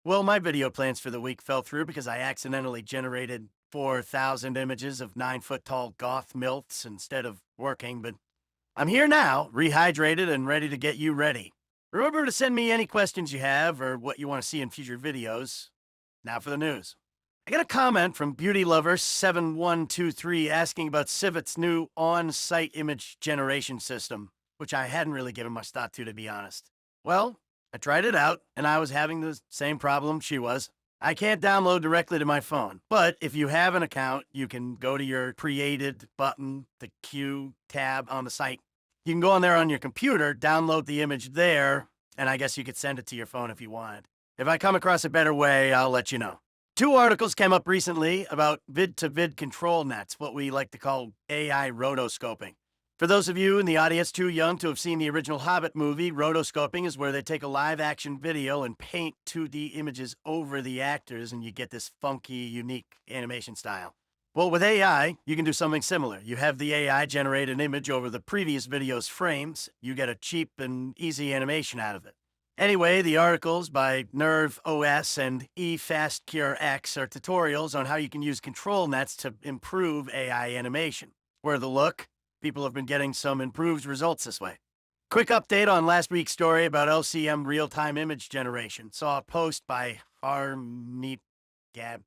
Well, my video plans for the week fell through because I accidentally generated 4,000 images of 9 foot tall goth milfs instead of working, but I'm here now, rehydrated and ready to get you ready. Remember to send me any questions you have or what you want to see in future videos. Now for the news. I got a comment from Beauty Lover 7123 asking about Civit's new on site image generation system, which I hadn't really given much thought to be honest. Well, I tried it out, and I was having the same problem she was. I can't download directly to my phone, but if you have an account, you can go to your created button, the Q tab on the site. You can go on there on your computer, download the image there, and I guess you could send it to your phone if you wanted. If I come across a better way, I'll let you know. Two articles came up recently about vid to vid control nets, what we like to call AI rotoscoping. For those of you in the audience too young to have seen the original Hobbit movie, rotoscoping is where they take a live action video and paint 2D images over the actors, and you get this funky, unique animation style. Well, with AI, you can do something similar. You have the AI generate an image over the previous video's frames, you get a cheap and easy animation out of it. Anyway, the articles by Nerve OS and eFastCureX are tutorials on how you can use control nets to improve AI animation. Worth a look. People have been getting some improved results this way. Quick update on last week's story about LCM real-time image generation. Saw a post by Harmeet Gab.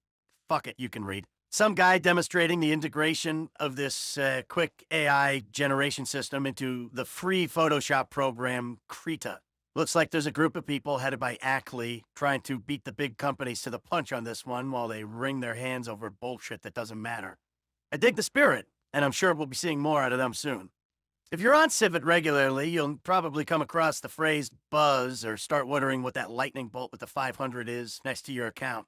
Fuck it, you can read. Some guy demonstrating the integration of this quick AI generation system into the free Photoshop program Krita. Looks like there's a group of people headed by Ackley trying to beat the big companies to the punch on this one while they wring their hands over bullshit that doesn't matter. I dig the spirit, and I'm sure we'll be seeing more out of them soon. If you're on Civit regularly, you'll probably come across the phrase buzz or start wondering what that lightning bolt with the 500 is next to your account.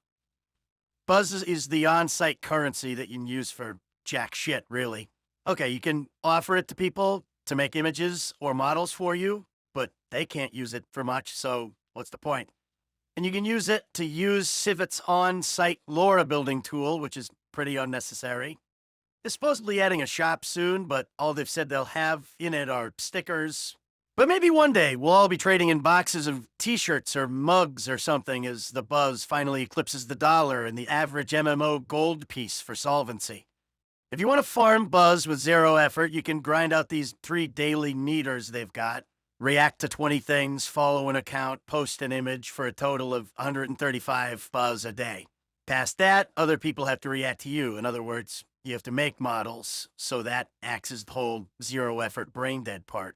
Buzz is the on site currency that you can use for jack shit, really. Okay, you can offer it to people to make images or models for you, but they can't use it for much, so what's the point? And you can use it to use Civit's on site LoRa building tool, which is pretty unnecessary. They're supposedly adding a shop soon, but all they've said they'll have in it are stickers. But maybe one day we'll all be trading in boxes of t-shirts or mugs or something as the buzz finally eclipses the dollar and the average MMO gold piece for solvency. If you want to farm buzz with zero effort, you can grind out these 3 daily meters they've got. React to 20 things, follow an account, post an image for a total of 135 buzz a day. Past that, other people have to react to you. In other words, you have to make models, so that acts as the whole zero effort brain dead part.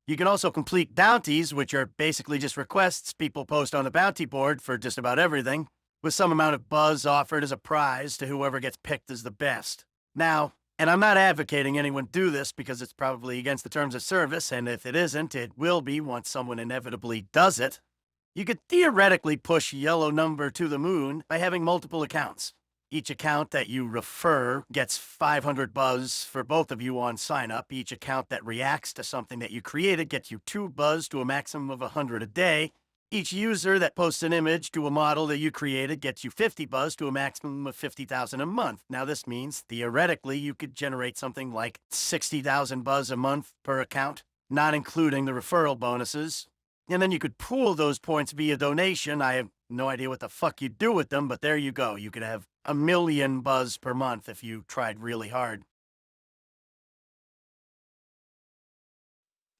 You can also complete bounties, which are basically just requests people post on the bounty board for just about everything, with some amount of buzz offered as a prize to whoever gets picked as the best. Now, and I'm not advocating anyone do this because it's probably against the terms of service, and if it isn't, it will be once someone inevitably does it. You could theoretically push Yellow Number to the moon by having multiple accounts. Each account that you refer gets 500 buzz for both of you on sign up. Each account that reacts to something that you created gets you 2 buzz to a maximum of 100 a day. Each user that posts an image to a model that you created gets you 50 buzz to a maximum of 50,000 a month. Now, this means theoretically you could generate something like 60,000 buzz a month per account, not including the referral bonuses. And then you could pool those points via donation. I have no idea what the fuck you'd do with them, but there you go. You could have 1,000,000 buzz per month if you tried really hard.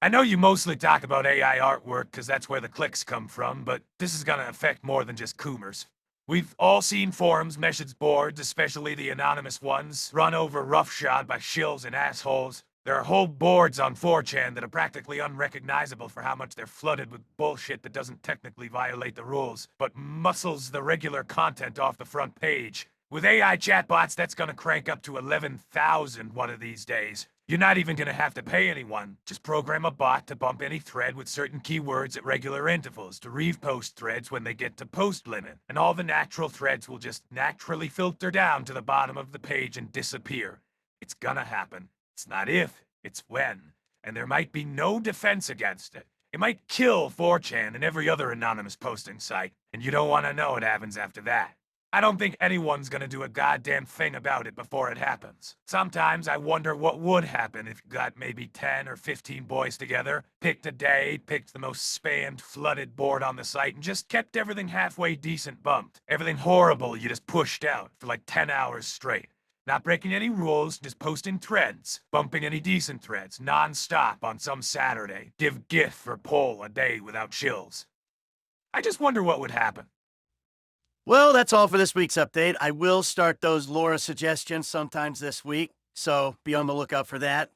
I know you mostly talk about AI artwork because that's where the clicks come from, but this is gonna affect more than just Coomers. We've all seen forums, message boards, especially the anonymous ones, run over roughshod by shills and assholes. There are whole boards on 4chan that are practically unrecognizable for how much they're flooded with bullshit that doesn't technically violate the rules, but muscles the regular content off the front page. With AI chatbots, that's gonna crank up to 11,000 one of these days. You're not even gonna have to pay anyone. Just program a bot to bump any thread with certain keywords at regular intervals to repost threads when they get to post limit, and all the natural threads will just naturally filter down to the bottom of the page and disappear. It's gonna happen. It's not if, it's when. And there might be no defense against it. It might kill 4chan and every other anonymous posting site, and you don't want to know what happens after that. I don't think anyone's gonna do a goddamn thing about it before it happens. Sometimes I wonder what would happen if you got maybe 10 or 15 boys together, picked a day, picked the most spammed, flooded board on the site, and just kept everything halfway decent bumped. Everything horrible you just pushed out for like 10 hours straight. Not breaking any rules, just posting threads, bumping any decent threads, non-stop on some Saturday. Give GIF or poll a day without chills. I just wonder what would happen. Well, that's all for this week's update. I will start those Laura suggestions sometimes this week, so be on the lookout for that.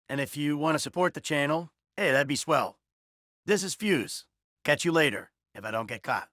And if you want to support the channel, hey, that'd be swell. This is Fuse. Catch you later, if I don't get caught.